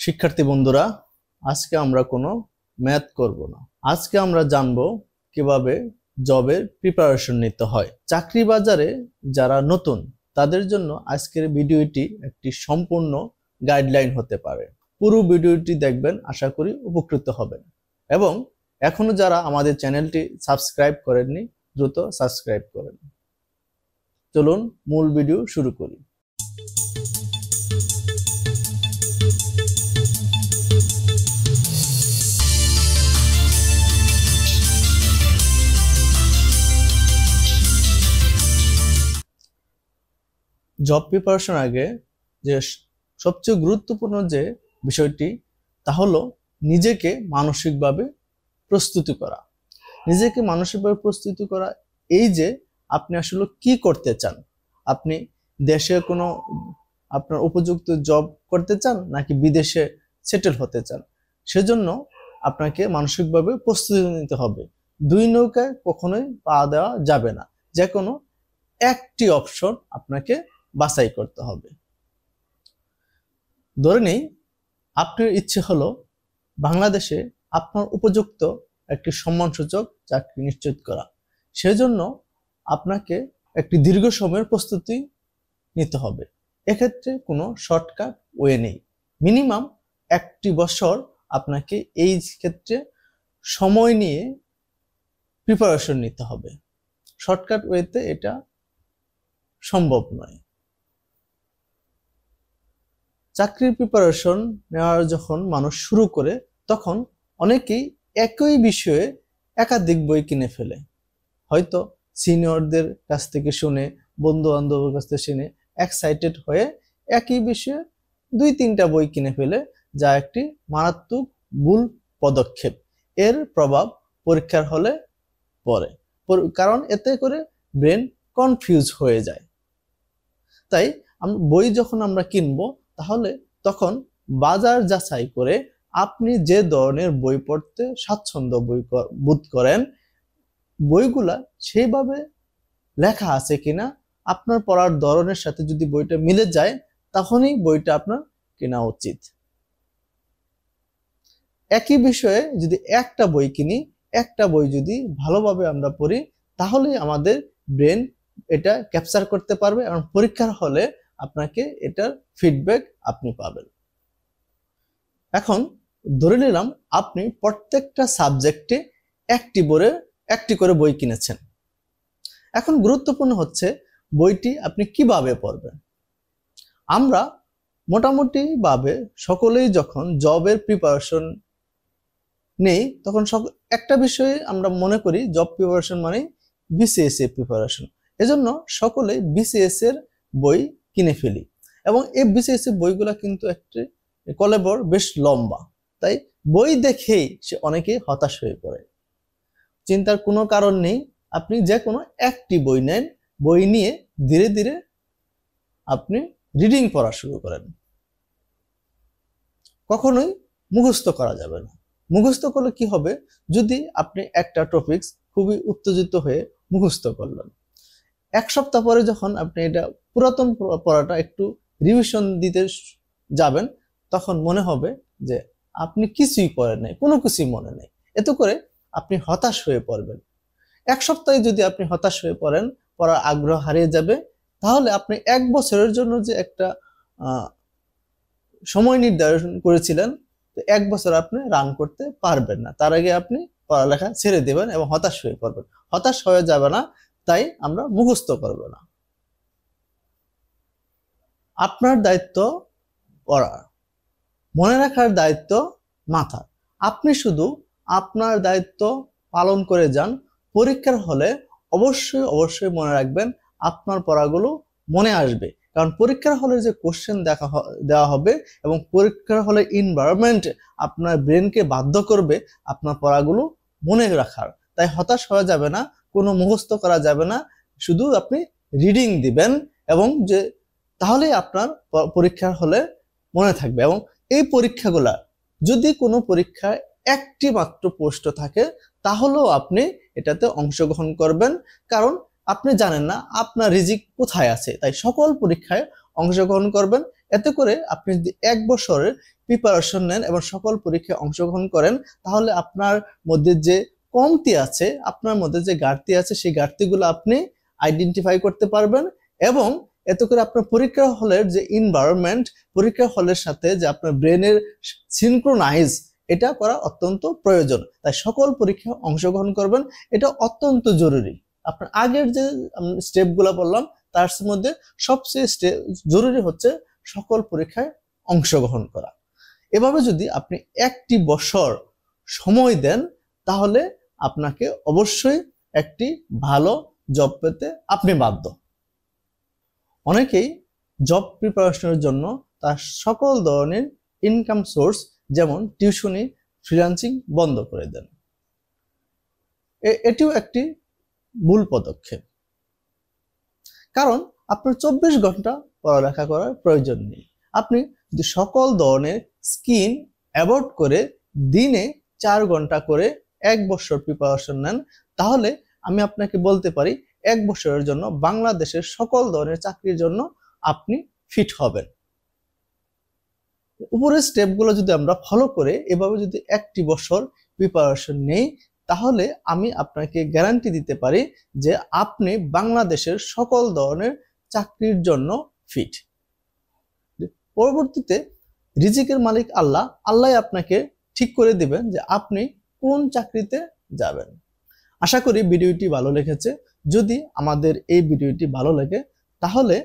শিক্ষার্থী বন্ধুরা, আজকে আমরা কোনো ম্যাথ করব না। আজকে আমরা জানবো কিভাবে জবের প্রিপারেশন নিতে হয়। চাকরি বাজারে যারা নতুন তাদের জন্য আজকের ভিডিওটি একটি সম্পূর্ণ গাইডলাইন হতে পারে। পুরো ভিডিওটি দেখবেন, আশা করি উপকৃত হবেন। এবং এখনো যারা আমাদের চ্যানেলটি সাবস্ক্রাইব করেননি, দ্রুত সাবস্ক্রাইব করেন। চলুন মূল ভিডিও শুরু করি। জব প্রিপারেশন আগে যে সবচেয়ে গুরুত্বপূর্ণ যে বিষয়টি তা হলো নিজেকে মানসিকভাবে প্রস্তুতি করা। নিজেকে মানসিকভাবে প্রস্তুতি করা এই যে আপনি আসলে কি করতে চান, আপনি দেশে কোনো আপনার উপযুক্ত জব করতে চান নাকি বিদেশে সেটেল হতে চান, সেজন্য আপনাকে মানসিকভাবে প্রস্তুতি নিতে হবে। দুই নৌকায় কখনোই পা দেওয়া যাবে না, যে কোনো একটি অপশন আপনাকে বাছাই করতে হবে। ধরে নেই আপনার ইচ্ছে হলো বাংলাদেশে আপনার উপযুক্ত একটি সম্মানসূচক চাকরি নিশ্চিত করা। সেজন্য আপনাকে একটি দীর্ঘ সময়ের প্রস্তুতি নিতে হবে। এক্ষেত্রে কোনো শর্টকাট ওয়ে নেই। মিনিমাম 1 বছর আপনাকে এই ক্ষেত্রে সময় নিয়ে প্রিপারেশন নিতে হবে। শর্টকাট ওয়েতে এটা সম্ভব নয়। চাকরির প্রিপারেশন নেওয়ার যখন মানুষ শুরু করে তখন অনেকেই একই বিষয়ে একাধিক বই কিনে ফেলে। হয়তো সিনিয়রদের কাছ থেকে শুনে, বন্ধু বান্ধবের কাছ থেকে শুনে এক্সাইটেড হয়ে একই বিষয়ে 2-3টা বই কিনে ফেলে, যা একটি মারাত্মক ভুল পদক্ষেপ। এর প্রভাব পরীক্ষার হলে পড়ে, কারণ এতে করে ব্রেন কনফিউজ হয়ে যায়। তাই বই যখন আমরা কিনবো তাহলে তখন বাজার যাচাই করে আপনি যে ধরনের বই পড়তে স্বাচ্ছন্দ্য বোধ করেন, বইগুলা সেইভাবে লেখা আছে কিনা, আপনার পড়ার ধরনের সাথে যদি বইটা মিলে যায় তখনই বইটা আপনার কেনা উচিত। একই বিষয়ে যদি একটা বই কিনি, একটা বই যদি ভালোভাবে আমরা পড়ি, তাহলে আমাদের ব্রেন এটা ক্যাপচার করতে পারবে এবং পরীক্ষার হলে আপনাকে এটার ফিডব্যাক আপনি পাবেন। এখন ধরে নিলাম আপনি প্রত্যেকটা সাবজেক্টে একটি করে বই কিনেছেন। এখন গুরুত্বপূর্ণ হচ্ছে বইটি আপনি কিভাবে পড়বেন। আমরা মোটামুটি ভাবে সকলেই যখন জবের প্রিপারেশন নেই তখন একটা বিষয়ে আমরা মনে করি জব প্রিপারেশন মানে বিসিএস এর প্রিপারেশন। এজন্য সকলে বিসিএস এর বই কিনে ফেলি এবং এই বিসিএস এর বইগুলা কিন্তু একটি কলেবর বেশ লম্বা। তাই বই দেখেই সে অনেকে হতাশ হয়ে পড়ে। চিন্তার কোনো কারণ নেই, আপনি যে কোনো একটি বই নেন, বই নিয়ে ধীরে ধীরে আপনি রিডিং পড়া শুরু করেন। কখনোই মুখস্থ করা যাবে না। মুখস্থ করলে কি হবে, যদি আপনি একটা টপিকস খুবই উত্তেজিত হয়ে মুখস্থ করলেন, 1 সপ্তাহ পরে যখন আপনি এটা পুরাতন পড়াটা একটু রিভিশন দিতে যাবেন, তখন মনে হবে যে আপনি কিছুই করেন নাই, কোনো কিছুই মনে নেই। এতে করে আপনি হতাশ হয়ে পড়বেন। 1 সপ্তাহে যদি আপনি হতাশ হয়ে পড়েন, পড়ার আগ্রহ হারিয়ে যাবে, তাহলে আপনি 1 বছরের জন্য যে একটা সময় নির্ধারণ করেছিলেন, 1 বছর আপনি রান করতে পারবেন না। তার আগে আপনি পড়ালেখা ছেড়ে দেবেন এবং হতাশ হয়ে পড়বেন। হতাশ হয়ে যাবে না, তাই আমরা মুখস্থ করব না। আপনার দায়িত্ব পড়ার, মনে রাখার দায়িত্ব মাথার। আপনি শুধু আপনার দায়িত্ব পালন করে যান। পরীক্ষার হলে অবশ্যই মনে রাখবেন আপনার পড়াগুলো মনে আসবে, কারণ পরীক্ষার হলে যে কোশ্চেন দেওয়া হবে এবং পরীক্ষার হলে এনভায়রনমেন্ট আপনার ব্রেনকে বাধ্য করবে আপনার পড়াগুলো মনে রাখার। তাই হতাশ হয়ে যাবে না, কোনো মুখস্থ করা যাবে না, শুধু আপনি রিডিং দিবেন এবং যে তাহলেই আপনার পরীক্ষার হলে মনে থাকবে। এবং এই পরীক্ষাগুলা যদি কোনো পরীক্ষায় একটি মাত্র প্রশ্ন থাকে তাহলেও আপনি এটাতে অংশগ্রহণ করবেন, কারণ আপনি জানেন না আপনার রিজিক কোথায় আছে। তাই সকল পরীক্ষায় অংশগ্রহণ করবেন এতে করে আপনি যদি 1 বছরের প্রিপারেশন নেন এবং সকল পরীক্ষায় অংশগ্রহণ করেন, তাহলে আপনার মধ্যে যে কমতি আছে, আপনার মধ্যে যে ঘাটতি আছে, সেই ঘাটতিগুলো আপনি আইডেন্টিফাই করতে পারবেন। এবং এতে করে আপনার পরীক্ষা হলের যে এনভায়রনমেন্ট, পরীক্ষা হলের সাথে যে আপনার ব্রেনের সিনক্রোনাইজ, এটা করা অত্যন্ত প্রয়োজন। তাই সকল পরীক্ষায় অংশগ্রহণ করবেন, এটা অত্যন্ত জরুরি। আপনার আগের যে স্টেপগুলো বললাম তার মধ্যে সবচেয়ে জরুরি হচ্ছে সকল পরীক্ষায় অংশগ্রহণ করা। এভাবে যদি আপনি 1টি বছর সময় দেন, তাহলে আপনাকে অবশ্যই একটি ভালো জব পেতে আপনি বাধ্য। অনেকেই জব প্রিপারেশনের জন্য তার সকল ধরনের ইনকাম সোর্স যেমন টিউশনি, ফ্রিল্যান্সিং বন্ধ করে দেন। এটিও একটি ভুল পদক্ষেপ, কারণ আপনার 24 ঘন্টা পড়ালেখা করার প্রয়োজন নেই। আপনি যদি সকল ধরনের স্কিল অ্যাভয়েড করে দিনে 4 ঘন্টা করে 1 বছর প্রিপারেশন নেন, তাহলে আমি আপনাকে বলতে পারি 1 বছরের জন্য বাংলাদেশের সকল ধরনের চাকরির জন্য আপনি ফিট হবেন। উপরের স্টেপগুলো যদি আমরা ফলো করে এভাবে যদি 1টি বছর প্রিপারেশন নেই, তাহলে আমি আপনাকে গ্যারান্টি দিতে পারি যে আপনি বাংলাদেশের সকল ধরনের চাকরির জন্য ফিট। পরবর্তীতে রিজিকের মালিক আল্লাহ, আল্লাহ আপনাকে ঠিক করে দিবেন যে আপনি কোন চাকরিতে যাবেন। আশা করি ভিডিওটি ভালো লেগেছে। যদি আমাদের এই ভিডিওটি ভালো লাগে, তাহলে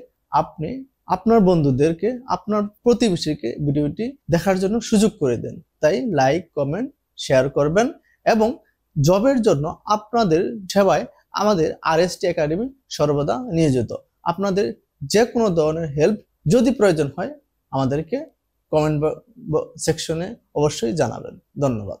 আপনি আপনার বন্ধুদেরকে, আপনার প্রতিবেশীকে ভিডিওটি দেখার জন্য সুযোগ করে দেন। তাই লাইক, কমেন্ট, শেয়ার করবেন এবং জবের জন্য আপনাদের সেবায় আমাদের RST একাডেমি সর্বদা নিয়োজিত। আপনাদের যে কোনো ধরনের হেল্প যদি প্রয়োজন হয়, আমাদেরকে কমেন্ট সেকশনে অবশ্যই জানাবেন। ধন্যবাদ।